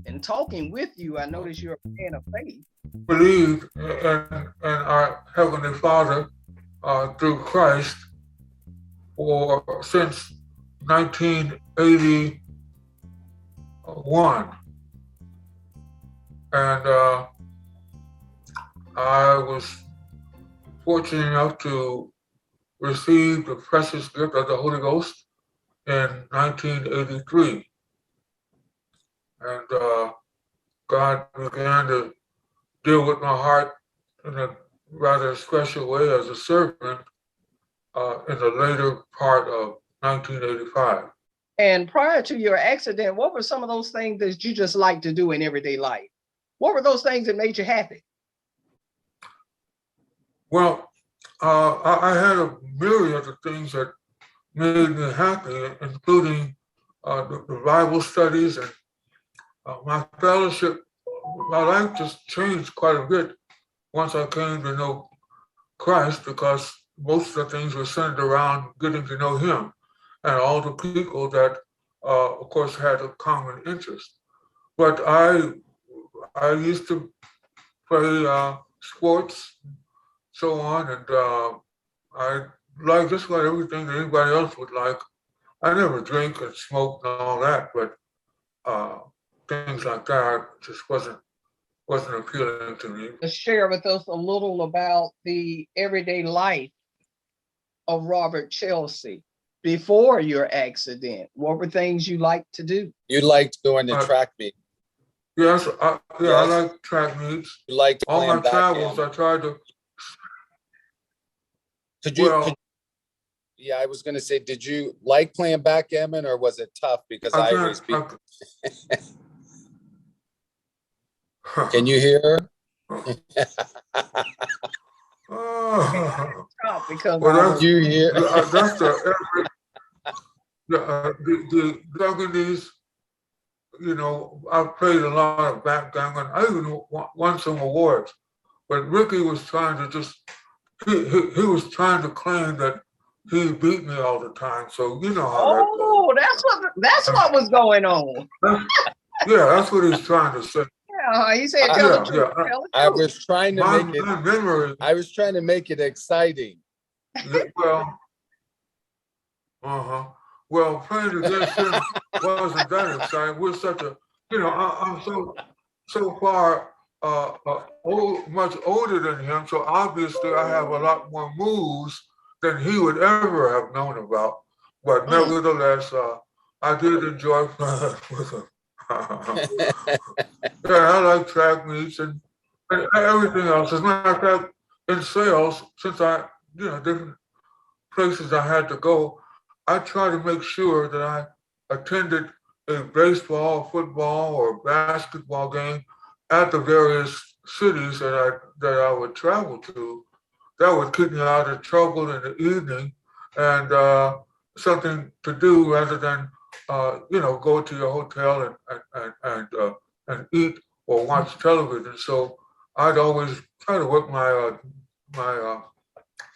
In talking with you, I notice you're a man of faith. Believe in our Heavenly Father through Christ since 1981. And I was fortunate enough to receive the precious gift of the Holy Ghost in 1983. And God began to deal with my heart in a rather special way as a servant in the later part of 1985. And prior to your accident, what were some of those things that you just like to do in everyday life? What were those things that made you happy? Well, I had a myriad of things that made me happy, including the Bible studies and my fellowship. My life just changed quite a bit once I came to know Christ, because most of the things were centered around getting to know Him and all the people that, of course, had a common interest. But I used to play sports, so on, and I like just like everything that anybody else would like. I never drink and smoke and all that, but things like that just wasn't appealing to me. Share with us a little about the everyday life of Robert Chelsea before your accident. What were things you liked to do? You liked going to track meets. Yes, I like track meets. You liked all my backgammon. travels. I tried to. Yeah, I was going to say, did you like playing backgammon, or was it tough because I always beat? Can you hear her? Because you hear? That's the 70s. You know, I played a lot of backgammon. I even won some awards. But Ricky was trying to he was trying to claim that he beat me all the time. So you know how that goes. Oh, that's what was going on. Yeah, that's what he's trying to say. Yeah, he said tell the truth. I was trying to make it. Memory. I was trying to make it exciting. Well, well, playing against him wasn't that exciting. We're such a, I'm so far much older than him, so obviously I have a lot more moves than he would ever have known about. But nevertheless, I did enjoy playing with him. Yeah, I like track meets and everything else. As a matter of fact, in sales, since different places I had to go, I try to make sure that I attended a baseball, football, or basketball game at the various cities that I would travel to. That would keep me out of trouble in the evening and something to do rather than go to your hotel and eat or watch television. So I'd always try to work my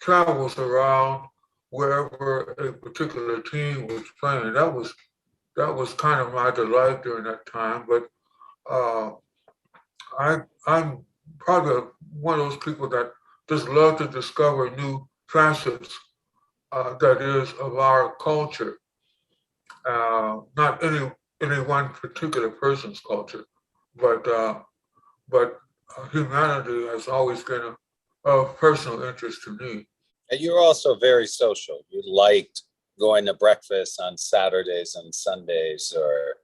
travels around wherever a particular team was playing. That was kind of my delight during that time. But I'm probably one of those people that just love to discover new facets that is of our culture. Not any one particular person's culture, but humanity has always been of personal interest to me. And you're also very social. You liked going to breakfast on Saturdays and Sundays, or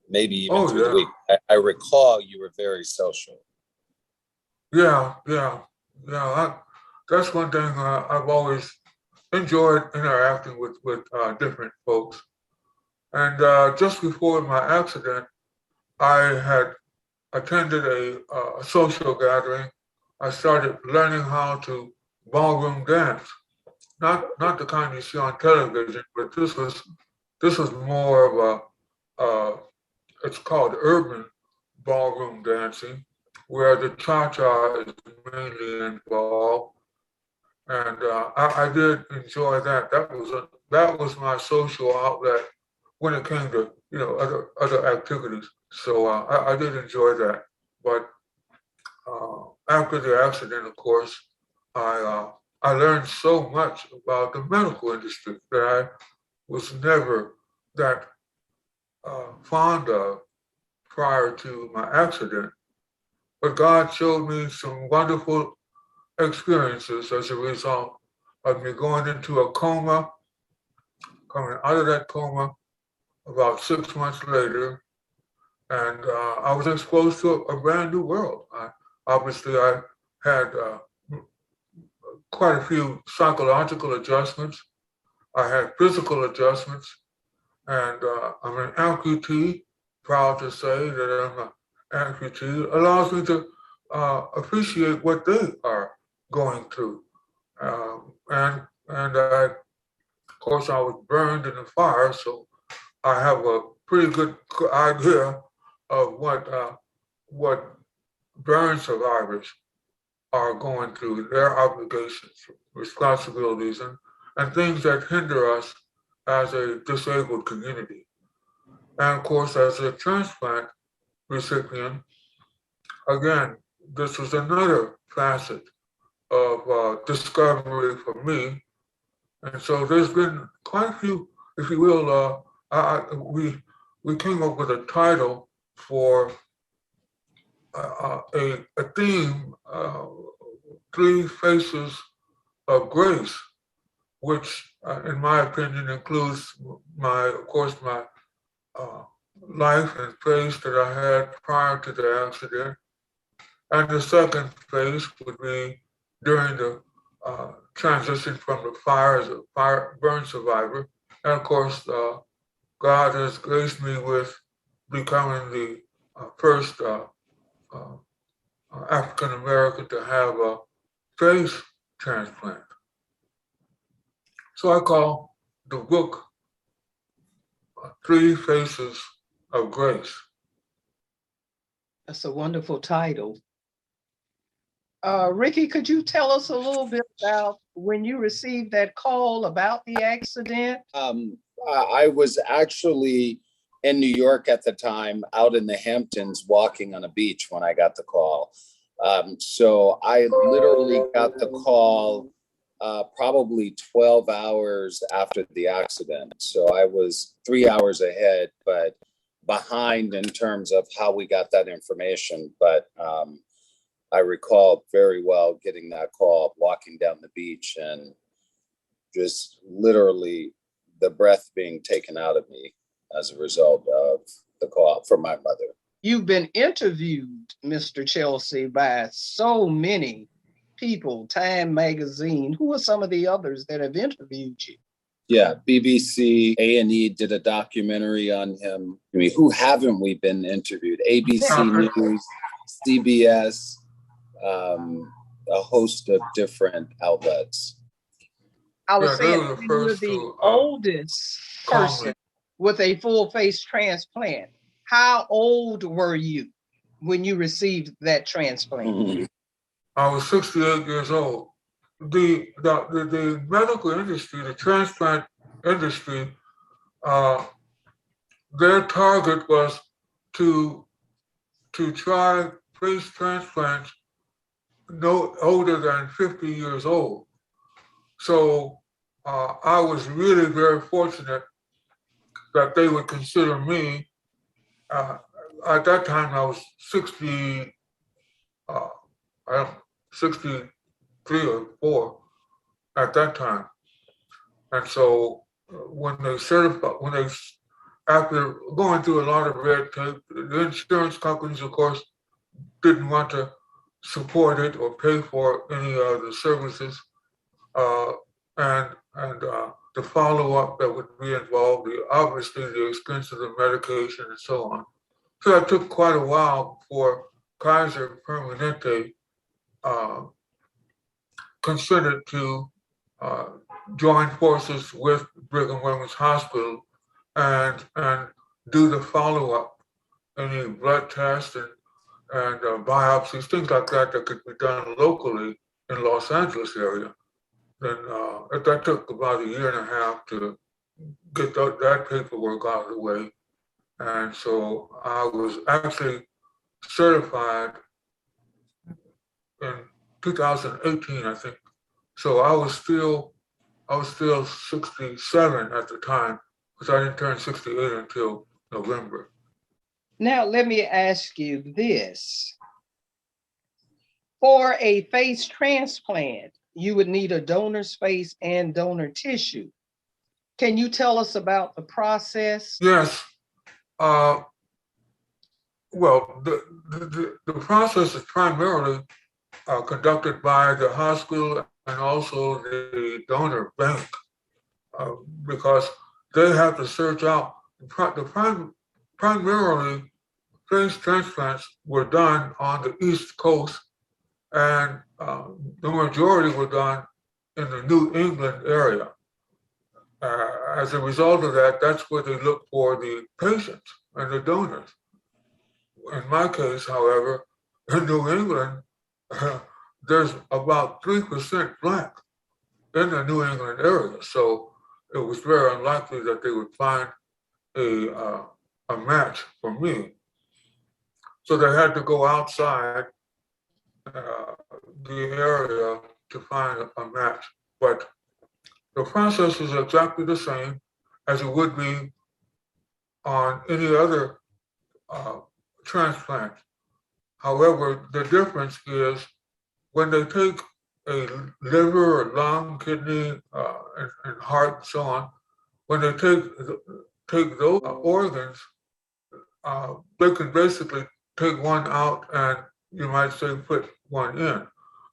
maybe even through the week. I recall you were very social. Yeah, yeah, yeah. That's one thing I've always enjoyed interacting with different folks. And just before my accident, I had attended a social gathering. I started learning how to ballroom dance. Not the kind you see on television, but this was more of it's called urban ballroom dancing, where the cha-cha is mainly involved. And I did enjoy that. That was my social outlet when it came to other activities. So I did enjoy that. But after the accident, of course, I learned so much about the medical industry that I was never that fond of prior to my accident. But God showed me some wonderful experiences as a result of me going into a coma, coming out of that coma about 6 months later, and I was exposed to a brand new world. Obviously, I had quite a few psychological adjustments. I had physical adjustments, and I'm an amputee. Proud to say that I'm an amputee. It allows me to appreciate what they are going through. And of course, I was burned in the fire, so I have a pretty good idea of what burn survivors are going through, their obligations, responsibilities, and things that hinder us as a disabled community. And of course, as a transplant recipient, again, this was another facet of discovery for me. And so there's been quite a few, if you will, we came up with a title for a theme, Three Faces of Grace, which, in my opinion, includes of course, my uh, life and phase that I had prior to the accident. And the second phase would be during the transition from the fire as a fire burn survivor. And of course, God has graced me with becoming the first uh, African American to have a face transplant. So I call the book Three Faces of Grace. That's a wonderful title. Ricky, could you tell us a little bit about when you received that call about the accident? I was actually in New York at the time, out in the Hamptons, walking on a beach when I got the call. So I literally got the call probably 12 hours after the accident. So I was 3 hours ahead, but behind in terms of how we got that information. But I recall very well getting that call, walking down the beach, and just literally the breath being taken out of me as a result of the call from my mother. You've been interviewed, Mr. Chelsea, by so many people, Time Magazine. Who are some of the others that have interviewed you? Yeah, BBC, A&E did a documentary on him. I mean, who haven't we been interviewed? ABC News, CBS, a host of different outlets. I was Yeah, they saying were the you're first the to oldest person comment. with a full face transplant. How old were you when you received that transplant? Mhm. I was 68 years old. The medical industry, the transplant industry, uh, their target was to try face transplants no older than 50 years old. So I was really very fortunate that they would consider me. Uh, at that time, I was 60, I don't 63 or 4 at that time. And so when they after going through a lot of red tape, the insurance companies, of course, didn't want to support it or pay for any of the services, uh, and the follow-up that would be involved, obviously the expense of the medication and so on. So that took quite a while before Kaiser Permanente uh, considered to uh, join forces with Brigham Women's Hospital and do the follow-up, any blood tests and biopsies, things like that that could be done locally in Los Angeles area. Then that took about a year and a half to get that paperwork out of the way. And so I was actually certified in 2018, I think. So I was still 67 at the time, because I didn't turn 68 until November. Now, let me ask you this. For a face transplant, you would need a donor's face and donor tissue. Can you tell us about the process? Yes. Well, the process is primarily conducted by the hospital and also the donor bank, because they have to search out primarily face transplants were done on the East Coast, and the majority were done in the New England area. As a result of that, that's where they look for the patients and the donors. In my case, however, in New England, there's about 3% Black in the New England area. So it was very unlikely that they would find a match for me. So they had to go outside the area to find a match. But the process is exactly the same as it would be on any other transplant. However, the difference is when they take a liver, or lung, kidney, and heart, and so on, when they take those organs, they can basically take one out and you might say put one in.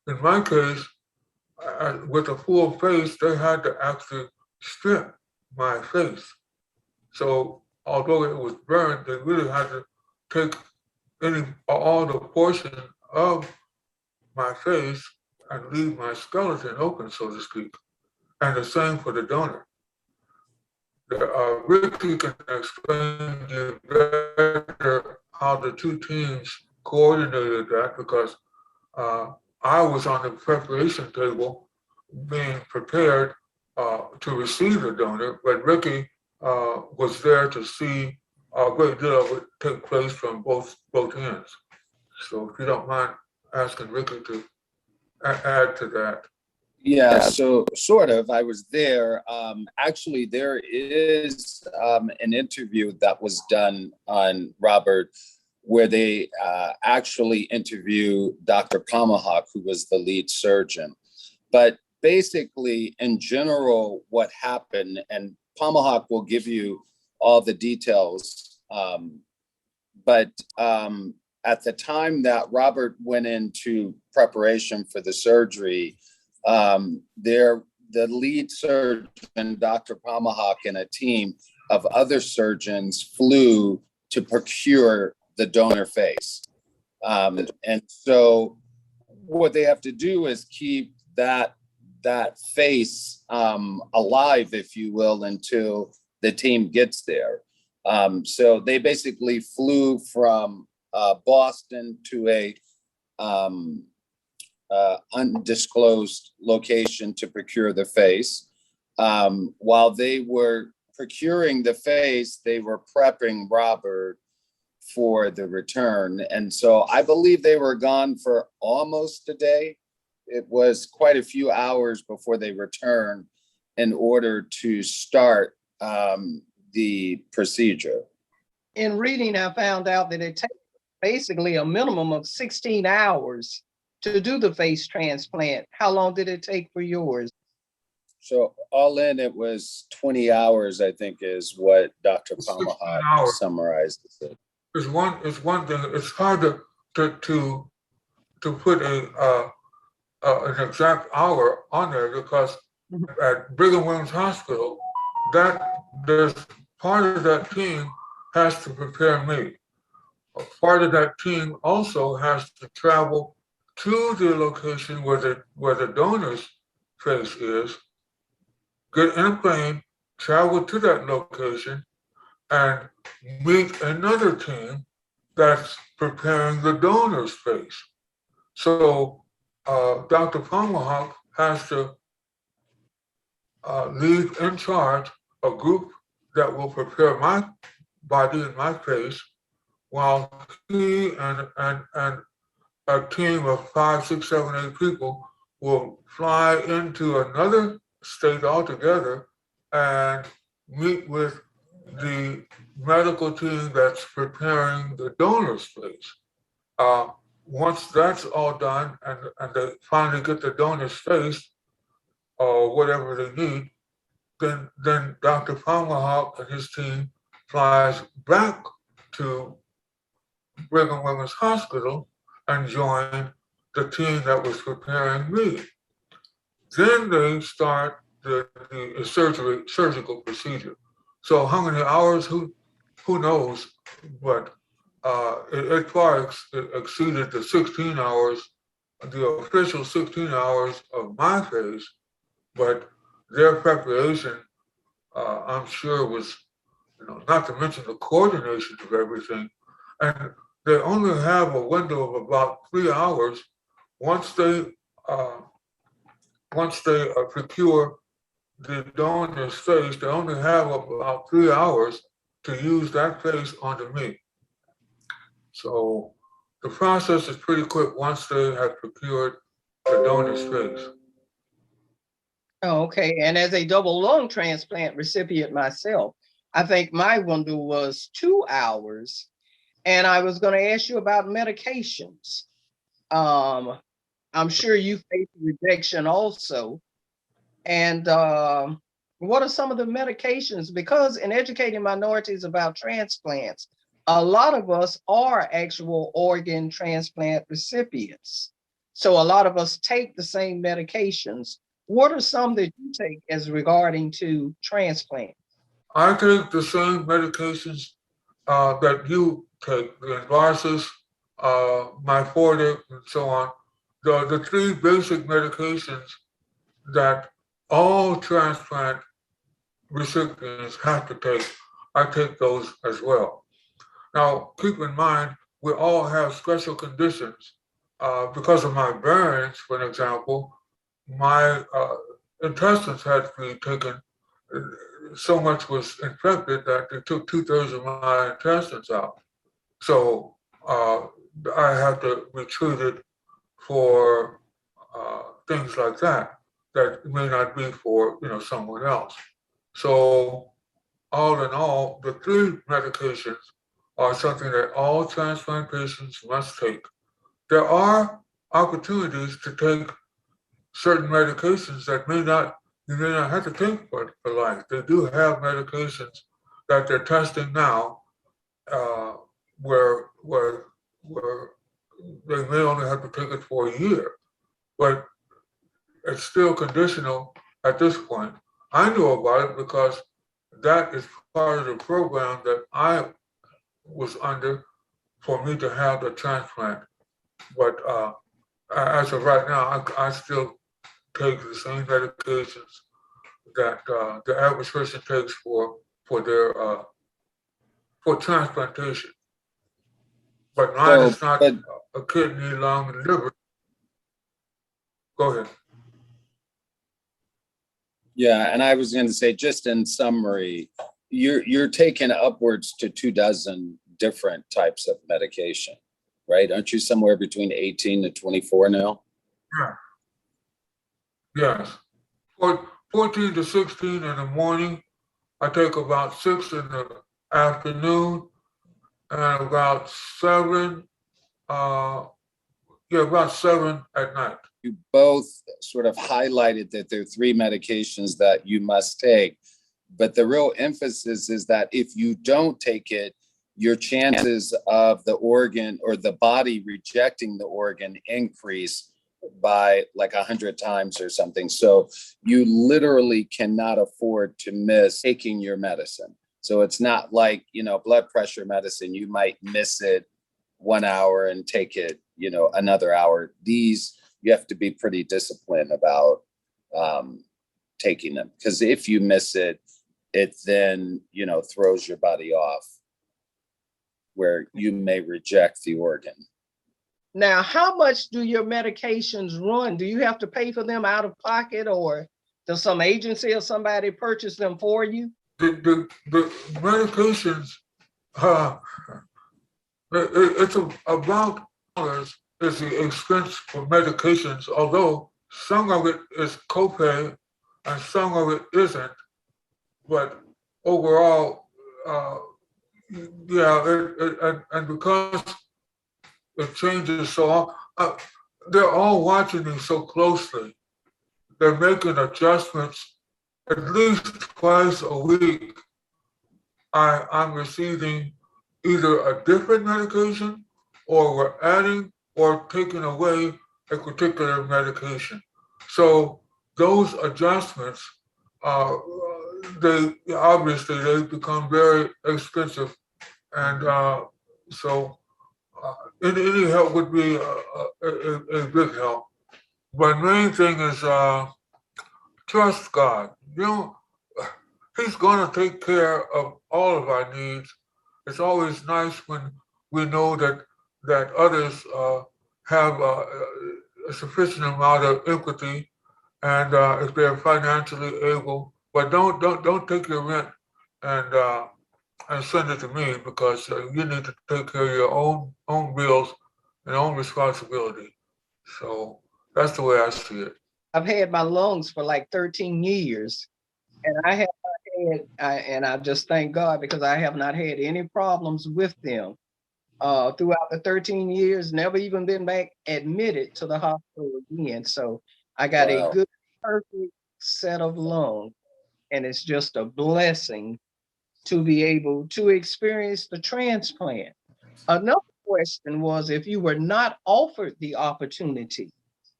In my case, with a full face, they had to actually strip my face. So although it was burned, they really had to take all the portion of my face and leave my skeleton open, so to speak. And the same for the donor. Ricky can explain to you better how the two teams coordinated that, because I was on the preparation table being prepared to receive the donor, but Ricky was there to see a great deal of it take place from both ends. So if you don't mind asking Ricky to add to that. Yeah, so sort of. I was there. Actually, there is an interview that was done on Robert where they actually interview Dr. Pomahawk, who was the lead surgeon. But basically, in general, what happened, and Pomahawk will give you all the details, but at the time that Robert went into preparation for the surgery, the lead surgeon, Dr. Pomahawk, and a team of other surgeons flew to procure the donor face. And so what they have to do is keep that face alive, if you will, until the team gets there. So they basically flew from Boston to a undisclosed location to procure the face. While they were procuring the face, they were prepping Robert for the return. And so I believe they were gone for almost a day. It was quite a few hours before they returned in order to start the procedure. In reading, I found out that it takes basically a minimum of 16 hours to do the face transplant. How long did it take for yours? So all in, it was 20 hours, I think, is what Dr. 16 Palmahawk hours. summarized it. It's one thing. It's hard to put an exact hour on there because at Brigham Women's Hospital, that there's part of that team has to prepare me. A part of that team also has to travel to the location where the donor's face is, get in a plane, travel to that location, and meet another team that's preparing the donor's face. So Dr. Tomahawk has to leave in charge a group that will prepare my body and my face while he and a team of 5, 6, 7, 8 people will fly into another state altogether and meet with the medical team that's preparing the donor's face. Once that's all done and they finally get the donor's face or whatever they need, then Dr. Tomahawk and his team flies back to Brigham Women's Hospital and join the team that was preparing me. Then they start the surgical procedure. So how many hours? Who knows? But it far exceeded the 16 hours, the official 16 hours of my phase. But their preparation, I'm sure, was, not to mention the coordination of everything. And they only have a window of about 3 hours once they procure the donor's face. They only have about 3 hours to use that face onto me. So the process is pretty quick once they have procured the donor's face. Oh, okay. And as a double lung transplant recipient myself, I think my window was 2 hours. And I was going to ask you about medications. I'm sure you faced rejection also. And what are some of the medications? Because in educating minorities about transplants, a lot of us are actual organ transplant recipients. So a lot of us take the same medications. What are some that you take as regarding to transplant? I take the same medications that you take, the Envarsus, Myfortic, and so on. The three basic medications that all transplant recipients have to take, I take those as well. Now, keep in mind, we all have special conditions. Because of my burns, for example, my intestines had to be taken. So much was infected that they took 2/3 of my intestines out. So I had to be treated for things like that may not be for someone else. So all in all, the three medications are something that all transplant patients must take. There are opportunities to take certain medications that you may not have to take for life. They do have medications that they're testing now, where they may only have to take it for a year, but it's still conditional at this point. I know about it because that is part of the program that I was under for me to have the transplant. But as of right now, I still take the same medications that the average person takes for their for transplantation. But mine is not a kidney, lung, and liver. Go ahead. Yeah, and I was going to say, just in summary, you're taking upwards to 24 different types of medication, right? Aren't you somewhere between 18 to 24 now? Yeah. Yes. 14 to 16 in the morning. I take about 6 in the afternoon and about 7 Yeah, about 7 at night. You both sort of highlighted that there are 3 medications that you must take. But the real emphasis is that if you don't take it, your chances of the organ or the body rejecting the organ increase by like 100 times or something. So you literally cannot afford to miss taking your medicine. So it's not like, blood pressure medicine, you might miss it 1 hour and take it, another hour. These, you have to be pretty disciplined about taking them, because if you miss it, it then, throws your body off where you may reject the organ. Now, how much do your medications run? Do you have to pay for them out of pocket, or does some agency or somebody purchase them for you? The medications, it's about dollars is the expense for medications, although some of it is copay and some of it isn't. But overall, and because it changes so often, they're all watching me so closely. They're making adjustments at least twice a week. I'm receiving either a different medication, or we're adding or taking away a particular medication. So those adjustments, they obviously they become very expensive, and so any help would be a big help. But main thing is trust God. He's going to take care of all of our needs. It's always nice when we know that others have a sufficient amount of empathy, and if they're financially able. But don't take your rent and send it to me, because you need to take care of your own bills and own responsibility. So that's the way I see it. I've had my lungs for like 13 years, and I just thank God, because I have not had any problems with them throughout the 13 years, never even been back admitted to the hospital again. So I got a good, perfect set of lungs, and it's just a blessing to be able to experience the transplant. Another question was, if you were not offered the opportunity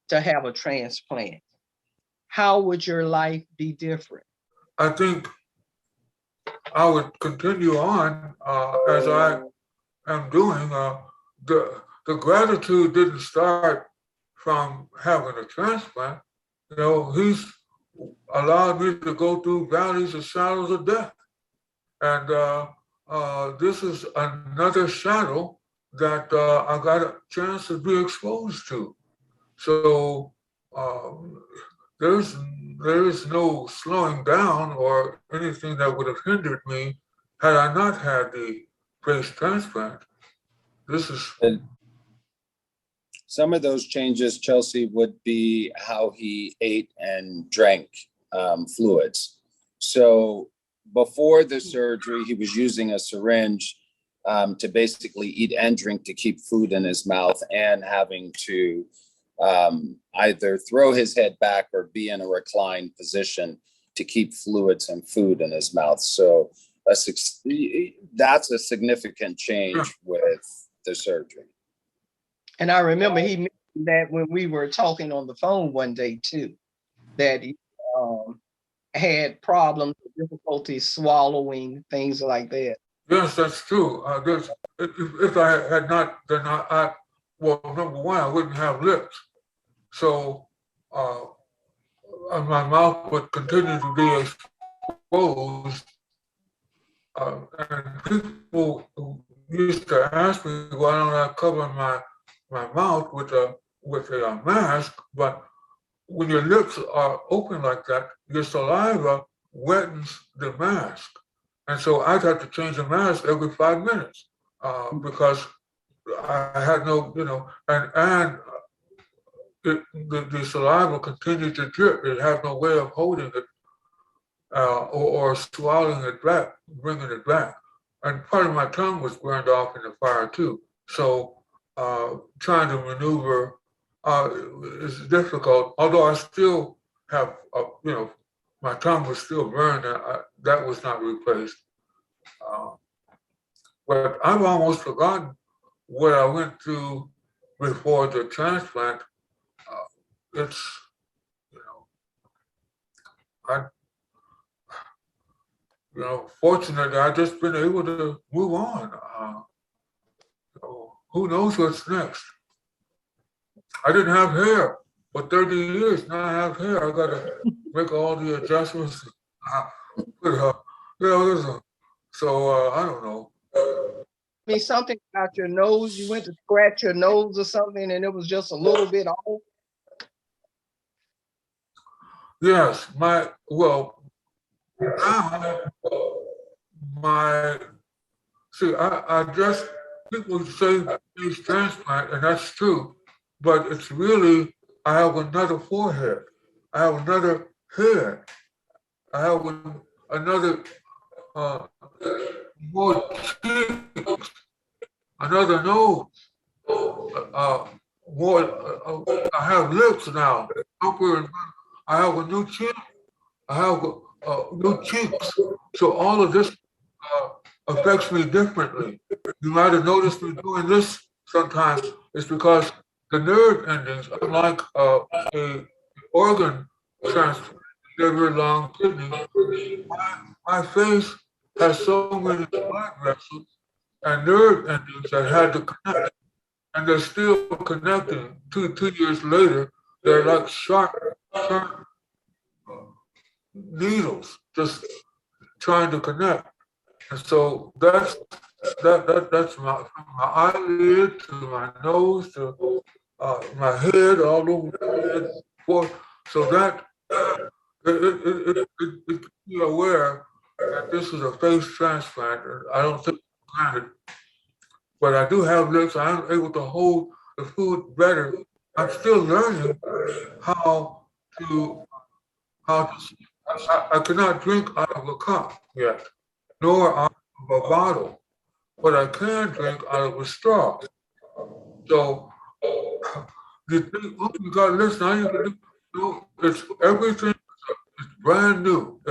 to have a transplant, how would your life be different? I think I would continue on as I am doing. The gratitude didn't start from having a transplant. He's allowed me to go through valleys of shadows of death, and this is another shadow that I got a chance to be exposed to. So there is no slowing down or anything that would have hindered me had I not had the breast transplant. This is some of those changes, Chelsea, would be how he ate and drank fluids. So before the surgery, he was using a syringe to basically eat and drink to keep food in his mouth, and having to either throw his head back or be in a reclined position to keep fluids and food in his mouth. So that's a significant change with the surgery. And I remember he mentioned that when we were talking on the phone one day too, that he had problems, difficulty swallowing, things like that. Yes, that's true. If I had not, then well, number one, I wouldn't have lips. So my mouth would continue to be exposed. And people used to ask me, why don't I cover my mouth with a mask? But when your lips are open like that, your saliva wettens the mask. And so I'd have to change the mask every 5 minutes because I had no, and the saliva continued to drip. It had no way of holding it or swallowing it back, bringing it back. And part of my tongue was burned off in the fire too. So trying to maneuver is difficult. Although I still have, my tongue was still burned. That was not replaced. Uh, but I've almost forgotten what I went through before the transplant. It's, you know, I, fortunately, I've just been able to move on. So who knows what's next? I didn't have hair for 30 years. Now I have hair. I gotta make all the adjustments. But, I don't know. I mean, something about your nose, you went to scratch your nose or something and it was just a little bit off. Yes, now my, see, I just, people say face transplant, and that's true, but it's really, I have another forehead. I have another head. I have another, uh, more cheeks, another nose, more, I have lips now, upper and I have a new chin. I have new cheeks. So all of this affects me differently. You might have noticed me doing this sometimes. It's because the nerve endings, unlike a organ transplant, liver, lung, kidney, my face has so many blood vessels and nerve endings that had to connect, and they're still connecting. Two years later, they're like sharp needles, just trying to connect. And so that's from my eyelid to my nose to my head, all over the head. So that it keeps me aware that this is a face transplant. And I don't take it for granted, but I do have lips. I am able to hold the food better. I'm still learning how to I cannot drink out of a cup yet, nor out of a bottle, but I can drink out of a straw. So you think, oh, you got this now, you can do, no, it's everything is brand new.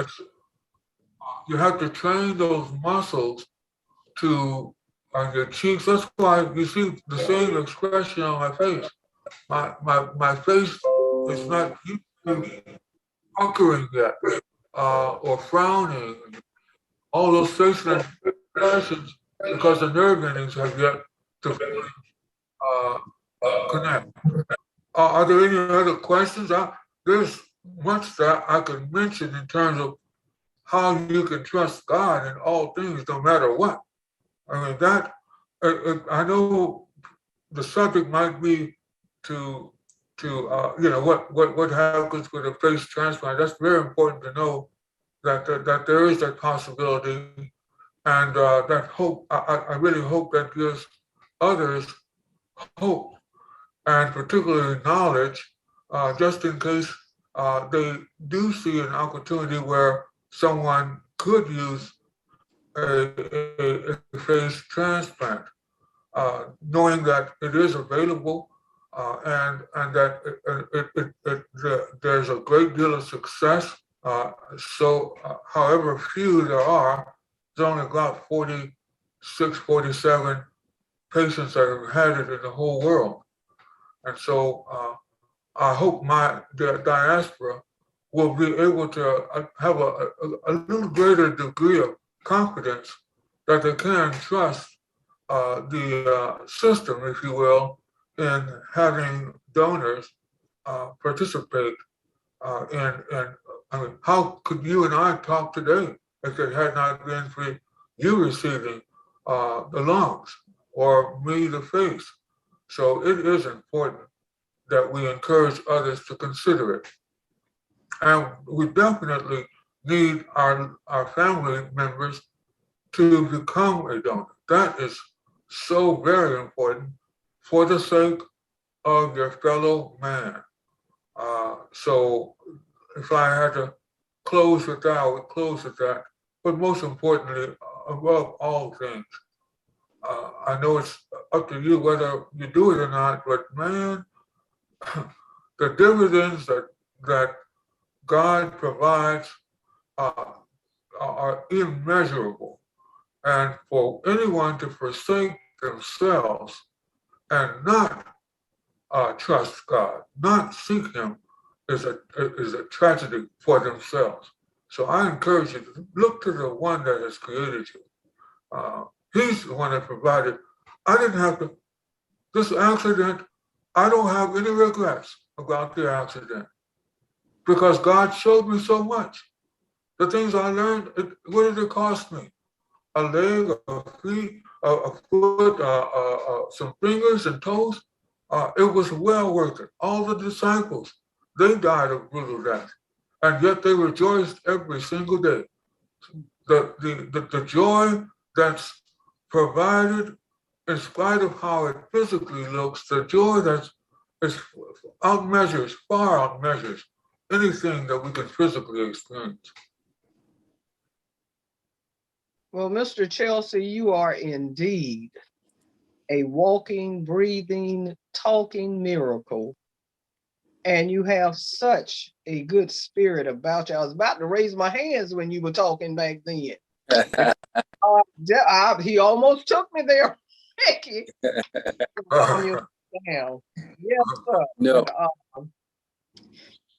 You have to train those muscles to on your cheeks. That's why you see the same expression on my face. My face is not used to puckering yet, or frowning, all those facial expressions, because the nerve endings have yet to uh, connect. Are there any other questions? There's much that I could mention in terms of how you can trust God in all things, no matter what. I mean, I know the subject might be to what happens with a face transplant. That's very important to know that there is that possibility, and that hope. I really hope that gives others hope, and particularly knowledge, just in case they do see an opportunity where someone could use a face transplant, knowing that it is available, and that there's a great deal of success. However few there are, there's only about 46, 47 patients that have had it in the whole world. And so I hope the diaspora will be able to have a little greater degree of confidence that they can trust the system, if you will, in having donors participate in. I mean, how could you and I talk today if it had not been for you receiving the lungs or me the face? So it is important that we encourage others to consider it. And we definitely need our family members to become a donor. That is so very important for the sake of your fellow man. So if I had to close with that, I would close with that. But most importantly, above all things, I know it's up to you whether you do it or not. But man, the dividends that God provides are immeasurable. And for anyone to forsake themselves and not trust God, not seek Him, is a tragedy for themselves. So I encourage you to look to the one that has created you. He's the one that provided. I didn't have to, this accident, I don't have any regrets about the accident because God showed me so much. The things I learned, what did it cost me? A leg, a feet, a foot, some fingers and toes. It was well worth it. All the disciples, they died of brutal death, and yet they rejoiced every single day. The joy that's provided, in spite of how it physically looks, the joy that's far outmeasures anything that we can physically experience. Well, Mr. Chelsea, you are indeed a walking, breathing, talking miracle. And you have such a good spirit about you. I was about to raise my hands when you were talking back then. He almost took me there, Ricky. Down. Yes, sir. No. But,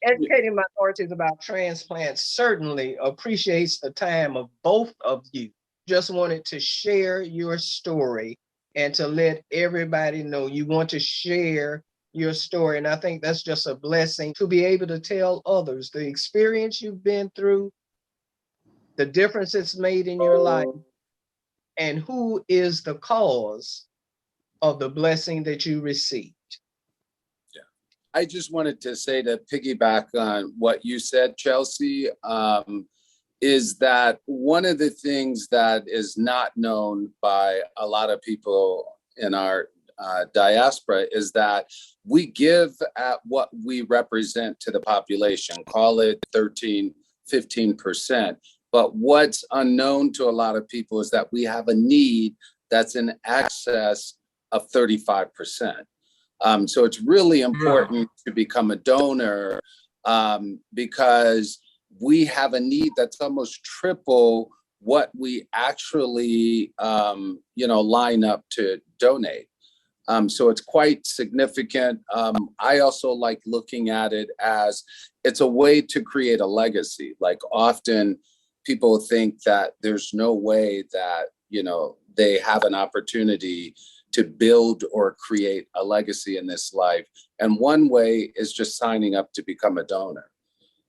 educating minorities about transplants certainly appreciates the time of both of you. Just wanted to share your story and to let everybody know you want to share your story. And I think that's just a blessing to be able to tell others the experience you've been through, the difference it's made in your life, and who is the cause of the blessing that you received. Yeah. I just wanted to say, to piggyback on what you said, Chelsea, is that one of the things that is not known by a lot of people in our diaspora is that we give at what we represent to the population, call it 13, 15%. But what's unknown to a lot of people is that we have a need that's in excess of 35%. So it's really important to become a donor because we have a need that's almost triple what we actually, line up to donate. So it's quite significant. I also like looking at it as it's a way to create a legacy. Like often people think that there's no way that, they have an opportunity to build or create a legacy in this life. And one way is just signing up to become a donor.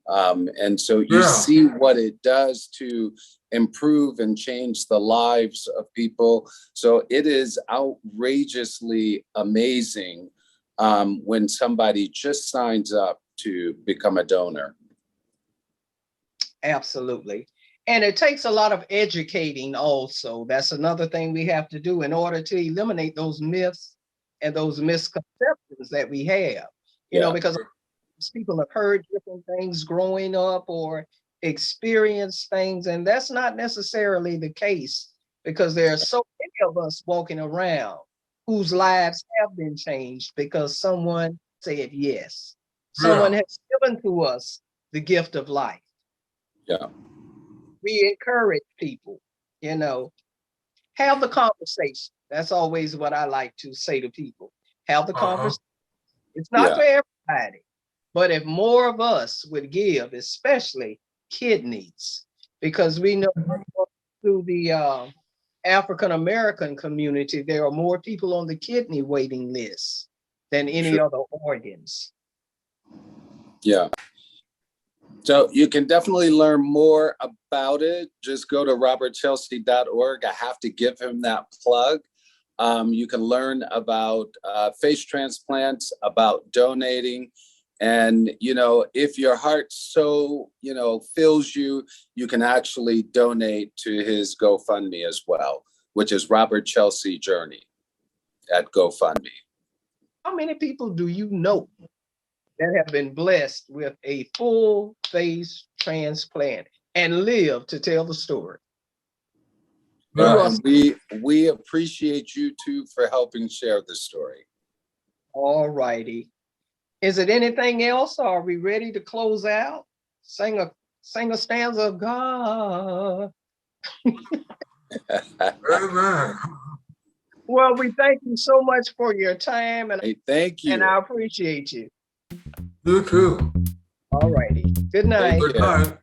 And so you see what it does to improve and change the lives of people. So it is outrageously amazing when somebody just signs up to become a donor. Absolutely. And it takes a lot of educating also. That's another thing we have to do in order to eliminate those myths and those misconceptions that we have, because people have heard different things growing up or experienced things, and that's not necessarily the case because there are so many of us walking around whose lives have been changed because someone said yes. Someone has given to us the gift of life. Yeah. We encourage people, have the conversation. That's always what I like to say to people. Have the conversation. It's not for everybody. But if more of us would give, especially kidneys, because we know through the African-American community, there are more people on the kidney waiting list than any other organs. Yeah. So you can definitely learn more about it. Just go to robertchelsea.org. I have to give him that plug. You can learn about face transplants, about donating. And, if your heart so, fills you, you can actually donate to his GoFundMe as well, which is Robert Chelsea Journey at GoFundMe. How many people do you know that have been blessed with a full face transplant and live to tell the story? Yeah. And we appreciate you two for helping share the story. All righty. Is it anything else? Are we ready to close out? Sing a stanza of God. Amen. Well, we thank you so much for your time, and Hey, thank you. I appreciate you. You too. All righty. Good night. Take Good care. night.